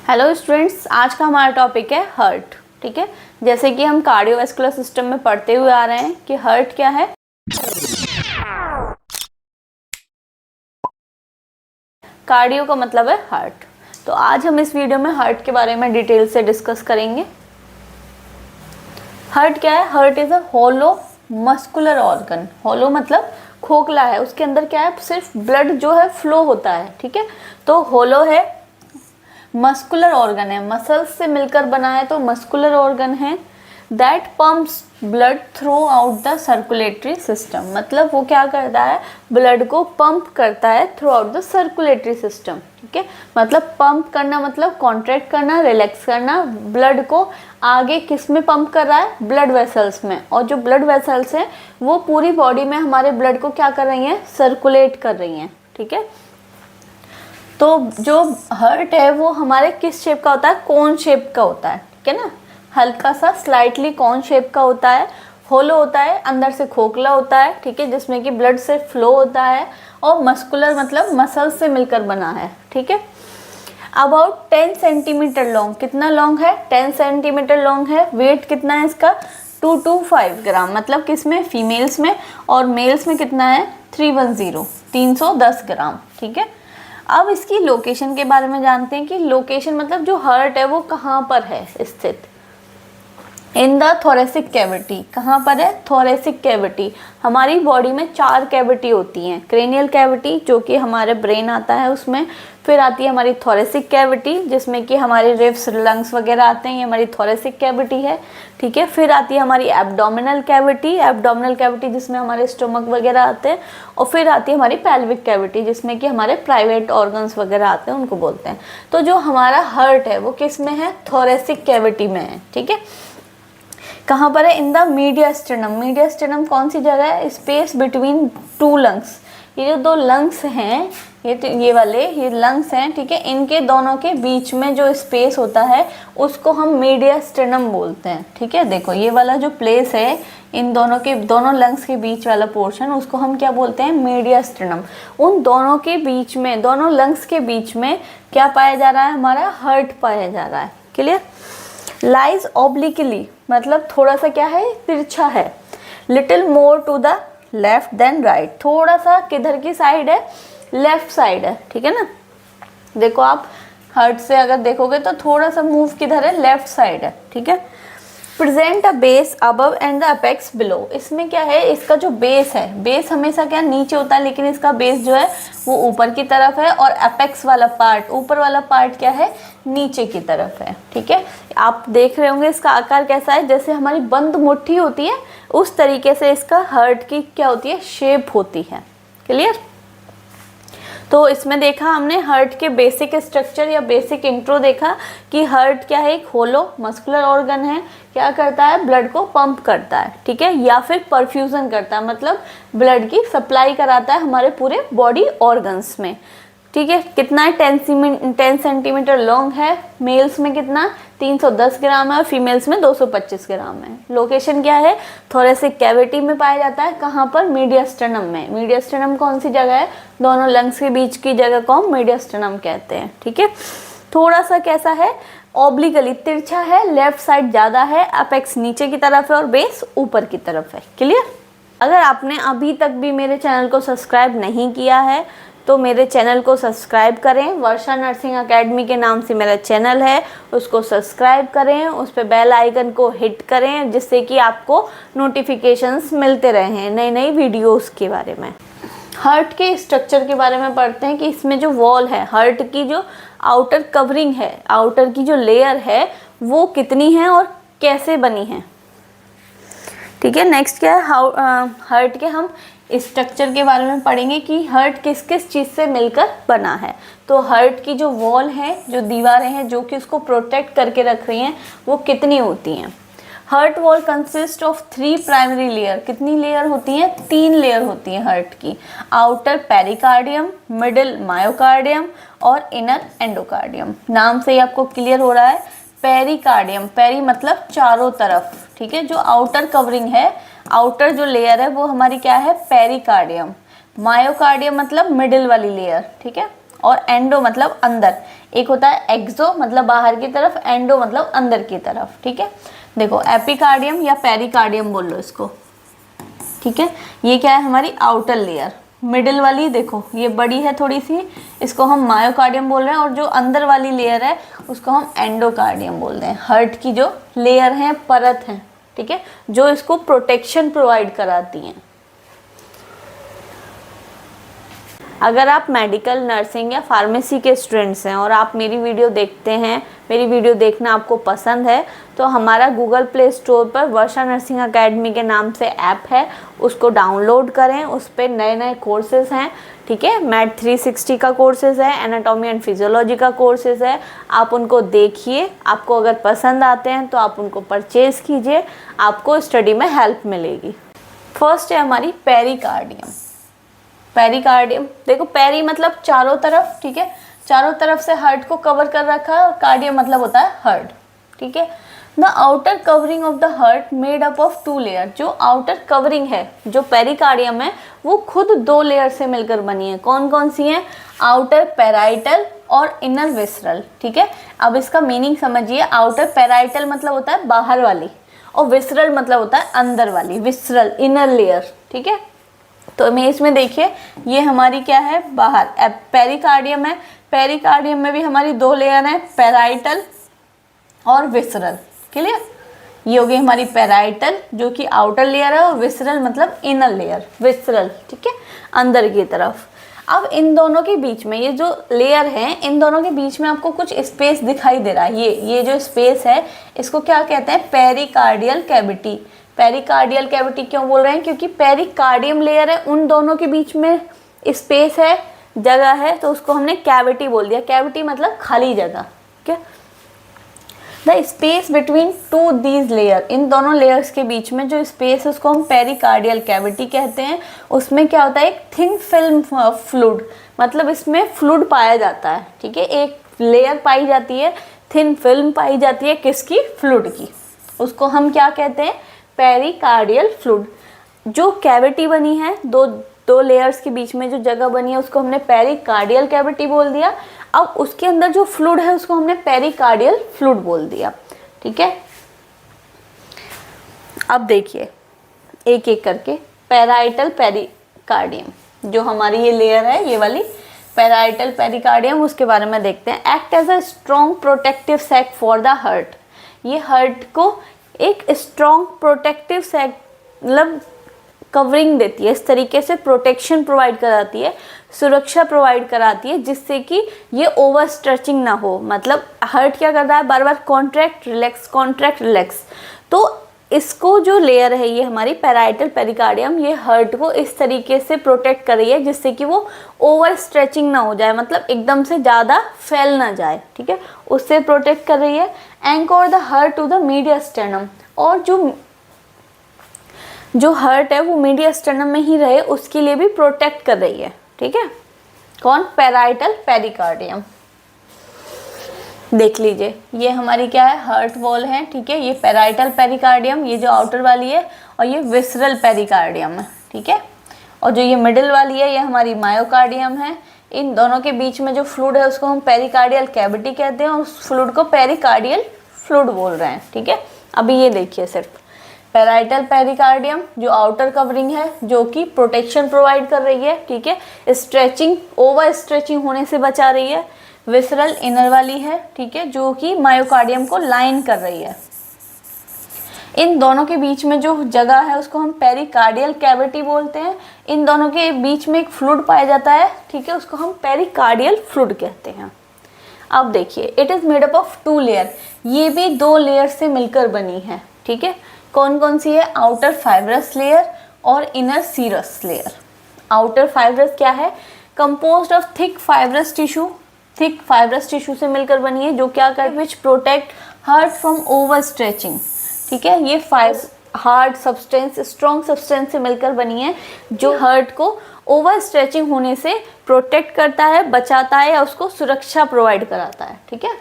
Hello students, आज का हमारा टॉपिक है हार्ट। ठीक है, जैसे कि हम कार्डियोवैस्कुलर सिस्टम में पढ़ते हुए आ रहे हैं कि हार्ट क्या है। कार्डियो का मतलब है हार्ट। तो आज हम इस वीडियो में हार्ट के बारे में डिटेल से डिस्कस करेंगे। हार्ट क्या है? Heart is a hollow muscular organ. Hollow मतलब खोखला है, उसके अंदर क्या है, सिर्फ ब्लड जो है फ्लो होता है। ठीक है, तो होलो है, मस्कुलर ऑर्गन है, मसल्स से मिलकर बना है, तो मस्कुलर ऑर्गन है। That pumps blood through out the circulatory system, मतलब वो क्या करता है, ब्लड को पंप करता है through out the circulatory system. ठीक है, मतलब पंप करना मतलब कॉन्ट्रैक्ट करना, रिलैक्स करना। ब्लड को आगे किस में पंप कर रहा है? ब्लड वेसल्स में। और जो ब्लड वेसल्स हैं वो पूरी बॉडी में हमारे ब्लड को क्या कर रही हैं? सर्कुलेट कर रही हैं। ठीक है, तो जो हार्ट है वो हमारे किस शेप का होता है? कोन शेप का होता है। ठीक है ना, हल्का सा स्लाइटली कोन शेप का होता है, होलो होता है, अंदर से खोखला होता है। ठीक है, जिसमें कि ब्लड से फ्लो होता है। और मस्कुलर मतलब मसल से मिलकर बना है। ठीक है, अबाउट 10 सेंटीमीटर लॉन्ग। कितना लॉन्ग है? 10 सेंटीमीटर लॉन्ग है। वेट कितना है इसका? 2 to 5 ग्राम, मतलब किसमें? फीमेल्स में। और मेल्स में कितना है? 310 ग्राम। ठीक है, अब इसकी लोकेशन के बारे में जानते हैं कि लोकेशन मतलब जो हार्ट है वो कहाँ पर है स्थित। In the thoracic cavity. कहाँ पर है? Thoracic cavity. हमारी बॉडी में 4 कैविटी होती हैं। क्रेनियल कैविटी जो कि हमारे ब्रेन आता है उसमें, फिर आती है हमारी थोरेसिक कैविटी जिसमें कि हमारे रिब्स, लंग्स वगैरह आते हैं, ये हमारी थोरेसिक कैविटी है। ठीक है, फिर आती है हमारी एब्डोमिनल कैविटी। एब्डोमिनल कैविटी जिसमें हमारे स्टमक वगैरह आते हैं। और फिर आती है हमारी पेल्विक कैविटी जिसमें कि हमारे प्राइवेट ऑर्गन्स वगैरह आते हैं, उनको बोलते हैं। तो जो हमारा हार्ट है वो किस में है? थोरेसिक कैविटी में है। ठीक है, कहाँ पर है? In the मीडियास्टेनम। मीडियास्टेनम कौन सी जगह है? Space between 2 lungs. ये जो 2 लंग्स हैं, ये वाले ये लंग्स हैं। ठीक है, इनके दोनों के बीच में जो स्पेस होता है उसको हम मीडियास्टेनम बोलते हैं। ठीक है, देखो ये वाला जो प्लेस है, इन दोनों लंग्स के बीच वाला पोर्शन, उसको हम क्या बोलते हैं? मीडियास्टेनम। उन दोनों के बीच में, दोनों लंग्स के बीच में क्या पाया जा रहा है? हमारा हार्ट पाया जा रहा है। क्लियर? लाइज ऑब्लिकली मतलब थोड़ा सा क्या है? तिरछा है। Little more to the left than right. थोड़ा सा किधर की साइड है? लेफ्ट साइड है। ठीक है ना, देखो आप हार्ट से अगर देखोगे तो थोड़ा सा मूव किधर है? लेफ्ट साइड है। ठीक है, present a base above and the apex below. इसमें क्या है? इसका जो बेस है, बेस हमेशा क्या नीचे होता है, लेकिन इसका बेस जो है वो ऊपर की तरफ है। और अपेक्स वाला पार्ट, ऊपर वाला पार्ट क्या है? नीचे की तरफ है। ठीक है, आप देख रहे होंगे इसका आकार कैसा है, जैसे हमारी बंद मुट्ठी होती है उस तरीके से इसका हार्ट की क्या होती है? शेप होती है। क्लियर? तो इसमें देखा हमने हार्ट के बेसिक स्ट्रक्चर या बेसिक इंट्रो देखा कि हार्ट क्या है? एक होलो मस्कुलर ऑर्गन है। क्या करता है? ब्लड को पंप करता है। ठीक है, या फिर परफ्यूजन करता है, मतलब ब्लड की सप्लाई कराता है हमारे पूरे बॉडी ऑर्गन्स में। ठीक है, कितना है? 10 सेंटीमीटर लॉन्ग है। मेल्स में कितना? 310 ग्राम है और फीमेल्स में 225 ग्राम है। लोकेशन क्या है? थोरेसिक कैविटी में पाया जाता है। कहाँ पर? मीडियास्टेनम में। मीडियास्टेनम कौन सी जगह है? दोनों लंग्स के बीच की जगह को हम मीडियास्टेनम कहते हैं। ठीक है, थोड़ा सा कैसा है? ऑब्लिकली तिरछा है, लेफ्ट साइड ज़्यादा है, अपेक्स नीचे की तरफ है और बेस ऊपर की तरफ है। क्लियर? अगर आपने अभी तक भी मेरे चैनल को सब्सक्राइब नहीं किया है तो मेरे चैनल को सब्सक्राइब करें। वर्षा नर्सिंग एकेडमी के नाम से मेरा चैनल है, उसको सब्सक्राइब करें, उस पर बेल आइकन को हिट करें जिससे कि आपको नोटिफिकेशंस मिलते रहें नई नई वीडियोस के बारे में। हार्ट के स्ट्रक्चर के बारे में पढ़ते हैं कि इसमें जो वॉल है, हार्ट की जो आउटर कवरिंग है, आउटर की जो लेयर है वो कितनी है और कैसे बनी है। ठीक है, नेक्स्ट क्या है? हार्ट के हम स्ट्रक्चर के बारे में पढ़ेंगे कि हार्ट किस किस चीज़ से मिलकर बना है। तो हार्ट की जो वॉल है, जो दीवारें हैं जो कि उसको प्रोटेक्ट करके रख रही हैं, वो कितनी होती हैं? Heart wall consist of 3 primary layer. कितनी लेयर होती हैं? 3 लेयर होती हैं हार्ट की। आउटर पेरिकार्डियम, मिडिल मायोकार्डियम और इनर एंडोकार्डियम। नाम से ही आपको क्लियर हो रहा है, पेरिकार्डियम। पेरी मतलब चारों तरफ। ठीक है, जो आउटर कवरिंग है, आउटर जो लेयर है वो हमारी क्या है? पेरिकार्डियम। मायोकार्डियम मतलब मिडिल वाली लेयर। ठीक है, और एंडो मतलब अंदर। एक होता है एक्सो मतलब बाहर की तरफ, एंडो मतलब अंदर की तरफ, ठीक है। देखो एपिकार्डियम या पेरिकार्डियम बोल लो इसको, ठीक है। ये क्या है हमारी आउटर लेयर, मिडिल वाली देखो ये बड़ी है थोड़ी सी, इसको हम मायोकार्डियम बोल रहे हैं, और जो अंदर वाली लेयर है उसको हम एंडोकार्डियम बोल रहे हैं। हार्ट की जो लेयर है, परत है, ठीक है, जो इसको प्रोटेक्शन प्रोवाइड कराती हैं। अगर आप मेडिकल, नर्सिंग या फार्मेसी के स्टूडेंट्स हैं और आप मेरी वीडियो देखते हैं, मेरी वीडियो देखना आपको पसंद है, तो हमारा गूगल प्ले स्टोर पर वर्षा नर्सिंग एकेडमी के नाम से ऐप है, उसको डाउनलोड करें। उस पर नए नए कोर्सेज़ हैं, ठीक है। मैथ 360 का कोर्सेज़ है, एनाटॉमी एंड फिजियोलॉजी का कोर्सेज़ है, आप उनको देखिए। आपको अगर पसंद आते हैं तो आप उनको परचेज़ कीजिए, आपको स्टडी में हेल्प मिलेगी। फर्स्ट है हमारी पेरिकार्डियम। पेरिकार्डियम देखो, पेरी मतलब चारों तरफ, ठीक है, चारों तरफ से हार्ट को कवर कर रखा है, और कार्डियम मतलब होता है हार्ट, ठीक है। The outer covering of the heart made up of 2 layer. जो आउटर कवरिंग है, जो पेरिकार्डियम है, वो खुद 2 लेयर से मिलकर बनी है। कौन कौन सी हैं? आउटर पेराइटल और इनर विसरल, ठीक है। अब इसका मीनिंग समझिए। आउटर पेराइटल मतलब होता है बाहर वाली, और विसरल मतलब होता है अंदर वाली, विसरल इनर लेयर, ठीक है। तो इमेज में देखिए, ये हमारी क्या है? बाहर पेरिकार्डियम है। पेरिकार्डियम में भी हमारी 2 लेयर हैं, पेराइटल और विसरल। क्लियर? ये होगी हमारी पेराइटल जो कि आउटर लेयर है, और विसरल मतलब इनर लेयर, विसरल, ठीक है, अंदर की तरफ। अब इन दोनों के बीच में ये जो लेयर है, इन दोनों के बीच में आपको कुछ स्पेस दिखाई दे रहा है। ये जो स्पेस है, इसको क्या कहते हैं? Pericardial cavity. पेरिकार्डियल कैविटी क्यों बोल रहे हैं? क्योंकि पेरिकार्डियम लेयर है, उन दोनों के बीच में स्पेस है, जगह है, तो उसको हमने कैविटी बोल दिया। कैविटी मतलब खाली जगह, ठीक है। The space between 2 these layer, इन दोनों लेयर्स के बीच में जो स्पेस है उसको हम पेरिकार्डियल कैविटी कहते हैं। उसमें क्या होता है? एक थिन फिल्म फ्लूइड, मतलब इसमें फ्लूइड पाया जाता है, ठीक है। एक लेयर पाई जाती है, थिन फिल्म पाई जाती है, किसकी? फ्लूइड की। उसको हम क्या कहते हैं? Pericardial fluid. जो कैविटी बनी है, दो लेयर्स के बीच में जो जगह बनी है, उसको हमने पेरिकार्डियल कैविटी बोल दिया। अब उसके अंदर जो फ्लूइड है उसको हमने पेरिकार्डियल फ्लूइड बोल दिया, ठीक है। अब देखिए एक एक करके, पेराइटल पेरिकार्डियम, जो हमारी ये लेयर है, ये वाली पेराइटल पेरिकार्डियम, उसके बारे में देखते हैं। Act as a strong protective sac for the heart. ये हार्ट को एक स्ट्रॉन्ग प्रोटेक्टिव सैक मतलब कवरिंग देती है, इस तरीके से प्रोटेक्शन प्रोवाइड कराती है, सुरक्षा प्रोवाइड कराती है, जिससे कि ये ओवर स्ट्रेचिंग ना हो। मतलब हार्ट क्या करता है? बार बार कॉन्ट्रैक्ट रिलैक्स, कॉन्ट्रैक्ट रिलैक्स। तो इसको जो लेयर है, ये हमारी पेराइटल पेरिकार्डियम, ये हार्ट को इस तरीके से प्रोटेक्ट कर रही है जिससे कि वो ओवर स्ट्रेचिंग ना हो जाए, मतलब एकदम से ज़्यादा फैल ना जाए, ठीक है, उससे प्रोटेक्ट कर रही है। Anchor the heart to the mediastinum, और जो हार्ट है वो मीडियस्टेर्नम में ही रहे, उसके लिए भी प्रोटेक्ट कर रही है, ठीक है। कौन? Parietal pericardium. देख लीजिए, ये हमारी क्या है? हार्ट वॉल है, ठीक है। ये पेराइटल पेरिकार्डियम, ये जो आउटर वाली है, और ये विसरल पेरिकार्डियम है, ठीक है। और जो ये मिडिल वाली है, ये हमारी मायोकार्डियम है। इन दोनों के बीच में जो फ्लूइड है उसको हम पेरिकार्डियल कैविटी कहते हैं, और उस फ्लूइड को पेरिकार्डियल फ्लूइड बोल रहे हैं, ठीक है। अभी ये देखिए, सिर्फ पेराइटल पेरिकार्डियम जो आउटर कवरिंग है, जो कि प्रोटेक्शन प्रोवाइड कर रही है, ठीक है, स्ट्रेचिंग, ओवर स्ट्रेचिंग होने से बचा रही है। विसरल इनर वाली है, ठीक है, जो कि मायोकार्डियम को लाइन कर रही है। इन दोनों के बीच में जो जगह है उसको हम पेरिकार्डियल कैविटी बोलते हैं। इन दोनों के बीच में एक फ्लूइड पाया जाता है, ठीक है, उसको हम पेरिकार्डियल फ्लूइड कहते हैं। अब देखिए, it is made up of 2 layer, ये भी 2 लेयर से मिलकर बनी है, ठीक है। कौन कौन सी है? आउटर फाइब्रस लेयर और inner serous layer. Outer fibrous क्या है? Composed of thick fibrous tissue, thick fibrous tissue से मिलकर बनी है, जो क्या कर which protect heart from over stretching, ठीक है। ये हार्ड सब्सटेंस, स्ट्रॉन्ग सब्सटेंस से मिलकर बनी है, जो हार्ट को ओवर स्ट्रेचिंग होने से प्रोटेक्ट करता है, बचाता है, या उसको सुरक्षा प्रोवाइड कराता है, ठीक है।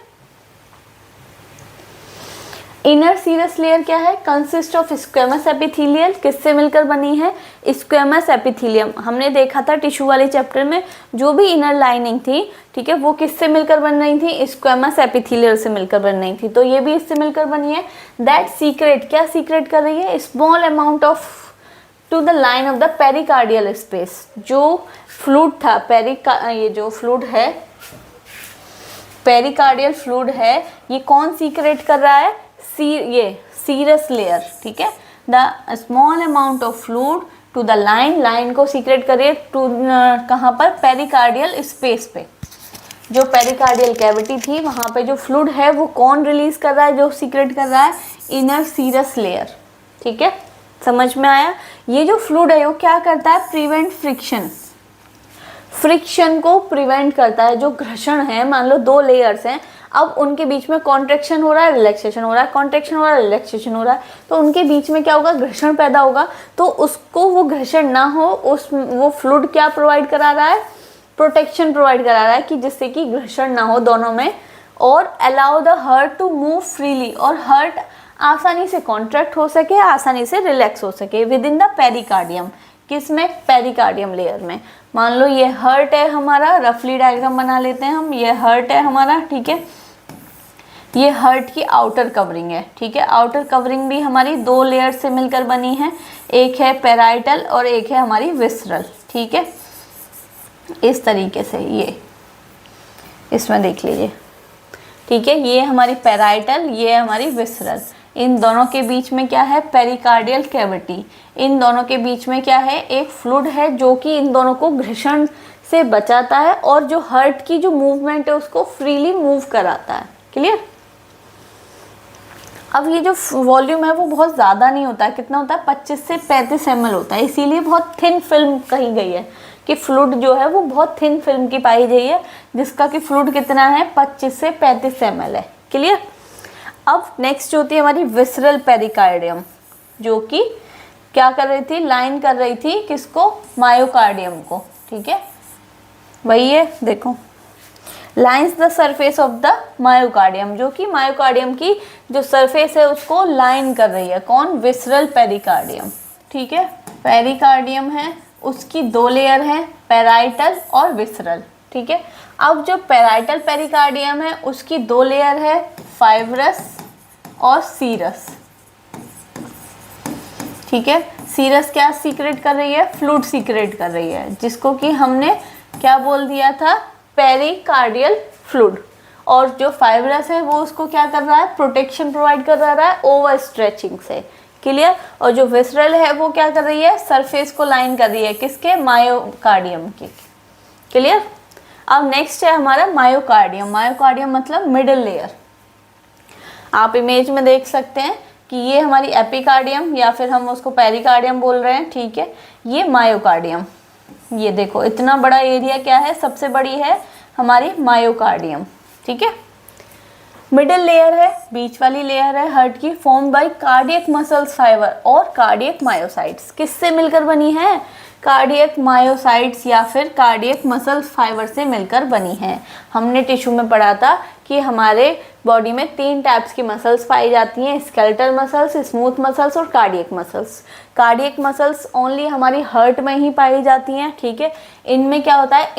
इनर सीरस लेयर क्या है, कंसिस्ट ऑफ स्क्वेमस एपिथेलियल, किससे मिलकर बनी है, स्क्वेमस एपिथेलियम। हमने देखा था टिश्यू वाले चैप्टर में जो भी इनर लाइनिंग थी, ठीक है, वो किससे मिलकर बन रही थी, स्क्वेमस एपिथेलियल से मिलकर बन रही थी। तो ये भी इससे मिलकर बनी है। दैट सीक्रेट, क्या सीक्रेट कर रही है, small amount of to the line of the pericardial space. जो फ्लूइड था, ये जो फ्लूइड है, पेरिकार्डियल फ्लूइड है, ये कौन सीक्रेट कर रहा है, ये सीरस लेयर, ठीक है। The small amount of fluid to the line को सीक्रेट करिए टू कहाँ पर, पेरिकार्डियल स्पेस पे। जो पेरिकार्डियल कैविटी थी वहाँ पे जो फ्लूइड है वो कौन रिलीज कर रहा है, जो सीक्रेट कर रहा है, इनर सीरस लेयर, ठीक है। समझ में आया। ये जो फ्लूइड है वो क्या करता है, प्रिवेंट फ्रिक्शन को प्रिवेंट करता है। जो घर्षण है, मान लो दो लेयर्स हैं, अब उनके बीच में कॉन्ट्रैक्शन हो रहा है, रिलैक्सेशन हो रहा है, कॉन्ट्रैक्शन हो रहा है, रिलैक्सेशन हो रहा है, तो उनके बीच में क्या होगा, घर्षण पैदा होगा। तो उसको वो घर्षण ना हो, वो फ्लूइड क्या प्रोवाइड करा रहा है, प्रोटेक्शन प्रोवाइड करा रहा है कि जिससे कि घर्षण ना हो दोनों में, और allow the heart to move freely, और हार्ट आसानी से कॉन्ट्रैक्ट हो सके, आसानी से रिलैक्स हो सके विद इन द पेरिकार्डियम। किसमें, पेरिकार्डियम लेयर में। मान लो ये हार्ट है हमारा, रफली डायग्राम बना लेते हैं हम, ये हार्ट है हमारा, ठीक है। ये हार्ट की आउटर कवरिंग है, ठीक है। आउटर कवरिंग भी हमारी दो लेयर से मिलकर बनी है, एक है पेराइटल और एक है हमारी विसरल, ठीक है। इस तरीके से ये इसमें देख लीजिए, ठीक है। ये हमारी पेराइटल, ये हमारी विसरल। इन दोनों के बीच में क्या है, पेरिकार्डियल कैविटी। इन दोनों के बीच में क्या है, एक फ्लूइड है जो कि इन दोनों को घर्षण से बचाता है और जो हार्ट की जो मूवमेंट है उसको फ्रीली मूव कराता है। क्लियर। अब ये जो वॉल्यूम है वो बहुत ज़्यादा नहीं होता है, कितना होता है, 25 से 35 ml होता है। इसीलिए बहुत थिन फिल्म कही गई है कि फ्लूइड जो है वो बहुत थिन फिल्म की पाई गई है, जिसका कि फ्लूइड कितना है, 25 से 35 ml है। क्लियर। अब नेक्स्ट होती है हमारी विसरल पेरिकार्डियम, जो कि क्या कर रही थी, लाइन कर रही थी किसको, मायोकार्डियम को, ठीक है। वही है, देखो, lines the surface of the myocardium, जो कि मायोकार्डियम की जो सरफेस है उसको लाइन कर रही है। कौन, विसरल पेरिकार्डियम, ठीक है। पेरिकार्डियम है, उसकी दो लेयर है, पेराइटल और विसरल, ठीक है। अब जो पेराइटल पेरिकार्डियम है उसकी दो लेयर है, फाइब्रस और सीरस, ठीक है। सीरस क्या सीक्रेट कर रही है, फ्लूइड सीक्रेट कर रही है, जिसको कि हमने क्या बोल दिया था, पेरिकार्डियल फ्लूइड। और जो फाइब्रस है वो उसको क्या कर रहा है, प्रोटेक्शन प्रोवाइड कर रहा है ओवर स्ट्रेचिंग से। क्लियर। और जो विसरल है वो क्या कर रही है, सरफेस को लाइन कर रही है, किसके, मायोकार्डियम के। क्लियर। अब नेक्स्ट है हमारा मायोकार्डियम। मायोकार्डियम मतलब मिडिल लेयर। आप इमेज में देख सकते हैं कि ये हमारी एपिकार्डियम, या फिर हम उसको पेरिकार्डियम बोल रहे हैं, ठीक है। ये मायोकार्डियम, ये देखो इतना बड़ा एरिया क्या है, सबसे बड़ी है हमारी मायोकार्डियम, ठीक है। मिडिल लेयर है, बीच वाली लेयर है हार्ट की, form by cardiac muscles fibre और कार्डियक मायोसाइट्स। किससे मिलकर बनी है, कार्डियक मायोसाइट्स या फिर कार्डियक मसल्स फाइबर से मिलकर बनी है। हमने टिश्यू में पढ़ा था कि हमारे बॉडी में 3 टाइप्स की मसल्स पाई जाती हैं, स्केलेटल मसल्स, स्मूथ मसल्स और cardiac muscles. Cardiac muscles only हमारी हार्ट में ही पाई जाती हैं, ठीक है। इनमें क्या होता है,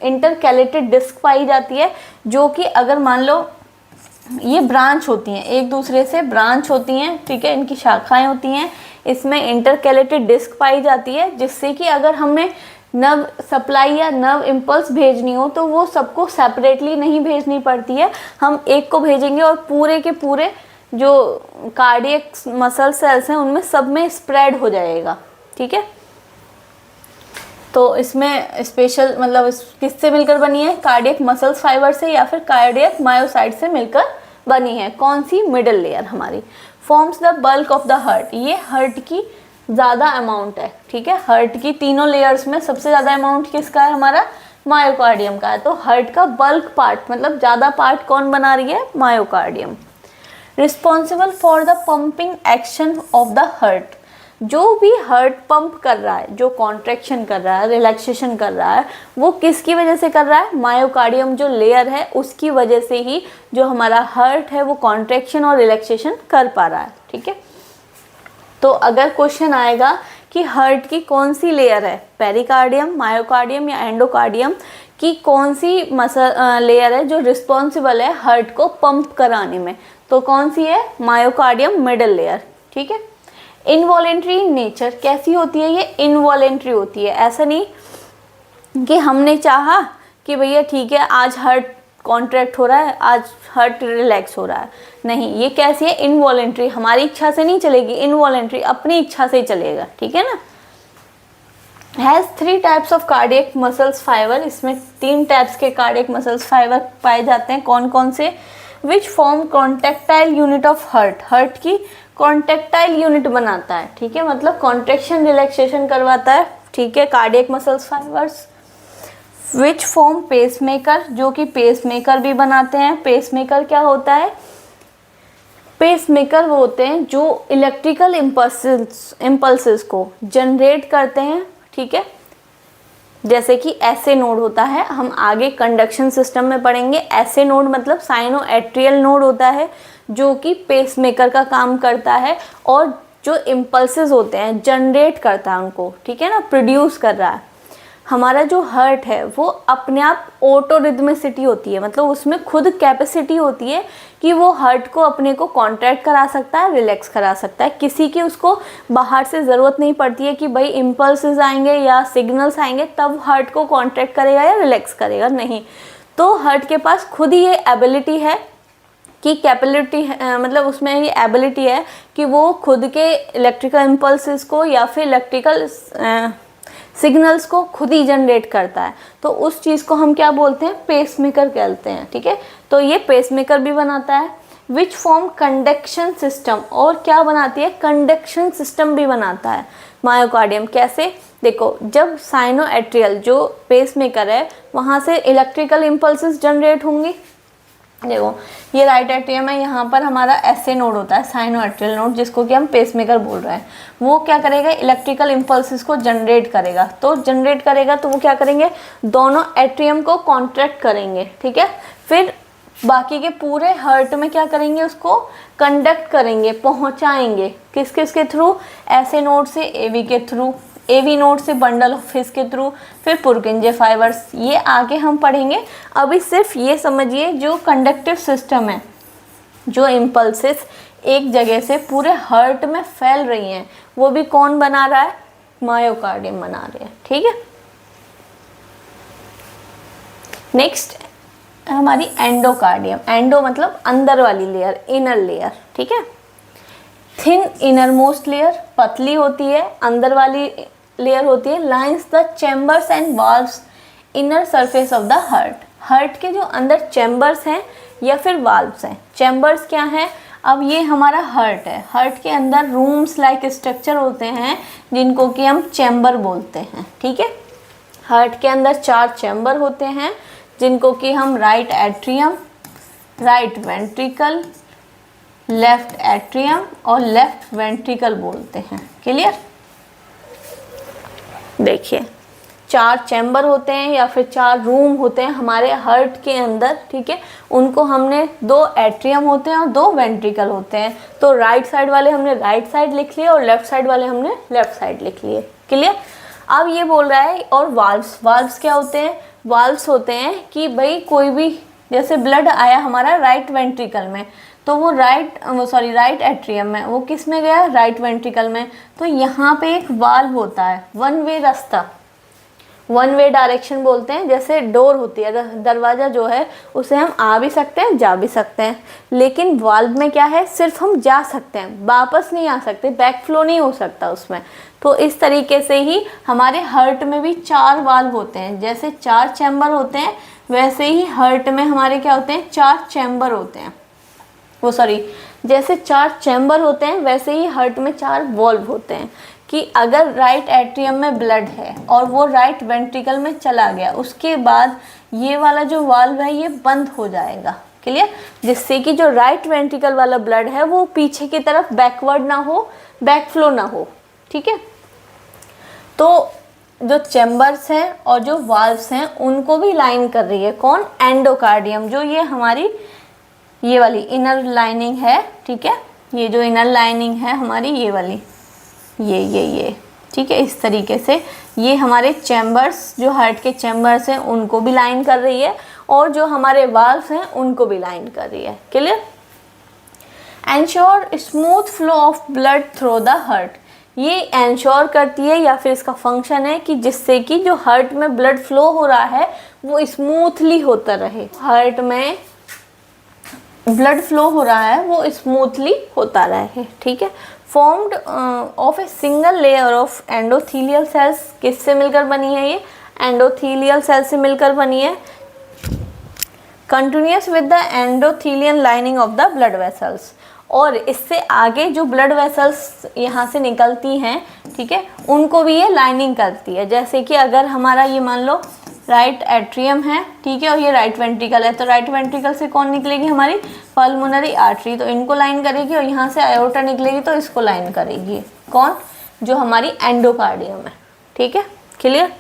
इंटरकैलेटेड डिस्क पाई जाती है, जो कि अगर मान लो ये ब्रांच होती हैं, एक दूसरे से ब्रांच होती हैं, ठीक है, इनकी शाखाएं होती हैं। इसमें इंटरकैलेटेड डिस्क पाई जाती है, जिससे कि अगर हमें नर्व सप्लाई या नर्व इम्पल्स भेजनी हो तो वो सबको सेपरेटली नहीं भेजनी पड़ती है, हम एक को भेजेंगे और पूरे के पूरे जो कार्डियक मसल सेल्स हैं उनमें सब में स्प्रेड हो जाएगा, ठीक है। तो इसमें स्पेशल मतलब किससे मिलकर बनी है, कार्डियक मसल्स फाइबर से या फिर कार्डियक मायोसाइट से मिलकर बनी है। कौन सी, मिडिल लेयर हमारी। Forms the bulk of the heart, ये हार्ट की ज़्यादा अमाउंट है, ठीक है। हार्ट की तीनों लेयर्स में सबसे ज़्यादा अमाउंट किसका है, हमारा मायोकार्डियम का है। तो हार्ट का बल्क पार्ट मतलब ज़्यादा पार्ट कौन बना रही है, myocardium. Responsible for the pumping action of the heart, जो भी हार्ट पंप कर रहा है, जो कॉन्ट्रैक्शन कर रहा है, रिलैक्सेशन कर रहा है, वो किसकी वजह से कर रहा है? मायोकार्डियम जो लेयर है उसकी वजह से ही जो हमारा हार्ट है वो कॉन्ट्रैक्शन और रिलैक्सेशन कर पा रहा है। ठीक है, तो अगर क्वेश्चन आएगा कि हार्ट की कौन सी लेयर है, पेरिकार्डियम, मायोकार्डियम या एंडोकार्डियम की कौन सी मसल लेयर है जो रिस्पॉन्सिबल है हार्ट को पंप कराने में, तो कौन सी है? Myocardium middle layer. ठीक है, इनवॉलेंट्री नेचर कैसी होती है? ये इनवॉलेंट्री होती है। ऐसा नहीं कि हमने चाहा कि भैया ठीक है आज हार्ट कॉन्ट्रैक्ट हो रहा है, आज हार्ट रिलैक्स हो रहा है, नहीं, ये कैसी है? इनवॉलेंट्री, हमारी इच्छा से नहीं चलेगी, इनवॉलेंट्री, अपनी इच्छा से ही चलेगा। ठीक है ना। Has 3 types of cardiac muscles fibre, इसमें 3 टाइप्स के कार्डियक मसल्स फाइबर पाए जाते हैं। कौन कौन से? Which form contractile unit of heart, heart की कॉन्ट्रेक्टाइल यूनिट बनाता है। ठीक है, मतलब कॉन्ट्रेक्शन रिलैक्सेशन करवाता है। ठीक है, cardiac muscles fibres. Which form pacemaker, जो कि पेसमेकर भी बनाते हैं। पेसमेकर क्या होता है? पेसमेकर वो होते हैं जो इलेक्ट्रिकल इम्पल्सेस को जनरेट करते हैं। ठीक है, जैसे कि ऐसे नोड होता है, हम आगे कंडक्शन सिस्टम में पढ़ेंगे। ऐसे नोड मतलब साइनो एट्रियल नोड होता है जो कि पेसमेकर का काम करता है और जो इम्पल्सेस होते हैं जनरेट करता है उनको। ठीक है ना, प्रोड्यूस कर रहा है। हमारा जो हार्ट है वो अपने आप ऑटो रिदमिसिटी होती है, मतलब उसमें खुद कैपेसिटी होती है कि वो हार्ट को अपने को कॉन्ट्रैक्ट करा सकता है, रिलैक्स करा सकता है। किसी की उसको बाहर से ज़रूरत नहीं पड़ती है कि भाई इम्पल्सेस आएंगे या सिग्नल्स आएंगे तब हार्ट को कॉन्ट्रैक्ट करेगा या रिलैक्स करेगा, नहीं। तो हार्ट के पास खुद ही ये एबिलिटी है कि कैपेबिलिटी मतलब उसमें ये एबिलिटी है कि वो खुद के इलेक्ट्रिकल इम्पल्सेस को या फिर इलेक्ट्रिकल सिग्नल्स को खुद ही जनरेट करता है। तो उस चीज़ को हम क्या बोलते हैं? पेसमेकर कहते हैं। ठीक है, तो ये पेसमेकर भी बनाता है। विच फॉर्म कंडक्शन सिस्टम, और क्या बनाती है? कंडक्शन सिस्टम भी बनाता है मायोकार्डियम। कैसे? देखो, जब साइनो एट्रियल जो पेसमेकर है वहाँ से इलेक्ट्रिकल इम्पल्सेस जनरेट होंगी। देखो, ये राइट एट्रियम है, यहाँ पर हमारा ऐसे नोड होता है साइनो एट्रियल नोड, जिसको कि हम पेसमेकर बोल रहे हैं। वो क्या करेगा? इलेक्ट्रिकल इम्पल्सेस को जनरेट करेगा। तो जनरेट करेगा तो वो क्या करेंगे? दोनों एट्रियम को कॉन्ट्रैक्ट करेंगे। ठीक है, फिर बाकी के पूरे हार्ट में क्या करेंगे? उसको कंडक्ट करेंगे, पहुँचाएंगे। किस किस के थ्रू? ऐसे नोड से एवी के थ्रू, एवी नोड से बंडल ऑफ हिस के थ्रू, फिर पुरकिंजे फाइबर्स। ये आगे हम पढ़ेंगे। अभी सिर्फ ये समझिए जो कंडक्टिव सिस्टम है, जो इम्पल्सेस एक जगह से पूरे हार्ट में फैल रही हैं, वो भी कौन बना रहा है? मायोकार्डियम बना रहे हैं। ठीक है, नेक्स्ट हमारी एंडोकार्डियम। एंडो मतलब अंदर वाली लेयर, इनर लेयर। ठीक है, थिन इनर मोस्ट लेयर, पतली होती है, अंदर वाली लेयर होती है। Lines the chambers and valves inner surface of the heart. Heart के जो अंदर चैम्बर्स हैं या फिर वाल्व्स हैं। चैम्बर्स क्या हैं? अब ये हमारा हार्ट है, हार्ट के अंदर रूम्स लाइक स्ट्रक्चर होते हैं जिनको कि हम चैम्बर बोलते हैं। ठीक है, हार्ट के अंदर 4 चैम्बर होते हैं जिनको कि हम right atrium, right ventricle, left atrium और लेफ्ट वेंट्रिकल बोलते हैं। क्लियर? देखिए, 4 चैम्बर होते हैं या फिर 4 रूम होते हैं हमारे हार्ट के अंदर। ठीक है, उनको हमने 2 एट्रियम होते हैं और 2 वेंट्रिकल होते हैं। तो राइट साइड वाले हमने राइट साइड लिख लिए और लेफ्ट साइड वाले हमने लेफ्ट साइड लिख लिए। क्लियर? अब ये बोल रहा है, और वाल्व्स। वाल्व्स क्या होते हैं? वाल्व्स होते हैं कि भाई कोई भी, जैसे ब्लड आया हमारा राइट वेंट्रिकल में, तो वो राइट एट्रियम में, वो किस में गया? राइट वेंट्रिकल में। तो यहाँ पे एक वाल्व होता है, वन वे रास्ता, वन वे डायरेक्शन बोलते हैं। जैसे डोर होती है, दरवाज़ा जो है उसे हम आ भी सकते हैं, जा भी सकते हैं। लेकिन वाल्व में क्या है? सिर्फ हम जा सकते हैं, वापस नहीं आ सकते, बैक फ्लो नहीं हो सकता उसमें। तो इस तरीके से ही हमारे हार्ट में भी 4 वाल्व होते हैं। जैसे 4 चैम्बर होते हैं वैसे ही हार्ट में हमारे क्या होते हैं? 4 चैम्बर होते हैं। जैसे 4 चैम्बर होते हैं वैसे ही हार्ट में 4 वॉल्व होते हैं कि अगर राइट एट्रियम में ब्लड है और वो राइट वेंट्रिकल में चला गया, उसके बाद ये वाला जो वाल्व है ये बंद हो जाएगा। क्लियर? जिससे कि जो राइट वेंट्रिकल वाला ब्लड है वो पीछे की तरफ बैकवर्ड ना हो, बैक फ्लो ना हो। ठीक है। तो जो चैम्बर्स हैं और जो वाल्व्स हैं उनको भी लाइन कर रही है कौन, एंडोकार्डियम, जो ये हमारी ये वाली इनर लाइनिंग है, ठीक है, ये जो इनर लाइनिंग है हमारी ये वाली, ये ठीक है, इस तरीके से ये हमारे चैम्बर्स, जो हार्ट के चैम्बर्स हैं उनको भी लाइन कर रही है और जो हमारे वाल्व्स हैं उनको भी लाइन कर रही है। Clear. Ensure smooth flow of blood through the heart, ये एंश्योर करती है या फिर इसका फंक्शन है कि जिससे कि जो हार्ट में ब्लड फ्लो हो रहा है वो स्मूथली होता रहे, हार्ट में ब्लड फ्लो हो रहा है वो स्मूथली होता रहे, ठीक है। Formed of a single layer of endothelial cells, किससे मिलकर बनी है ये, एंडोथीलियल सेल से मिलकर बनी है। Continuous with the endothelial lining of the blood vessels, और इससे आगे जो ब्लड वेसल्स यहाँ से निकलती हैं, ठीक है, उनको भी ये लाइनिंग करती है। जैसे कि अगर हमारा ये मान लो राइट एट्रियम है, ठीक है, और ये राइट वेंट्रिकल है, तो राइट वेंट्रिकल से कौन निकलेगी, हमारी पल्मोनरी आर्टरी, तो इनको लाइन करेगी, और यहाँ से आयोटा निकलेगी तो इसको लाइन करेगी कौन, जो हमारी एंडोकार्डियम है, ठीक है। क्लियर।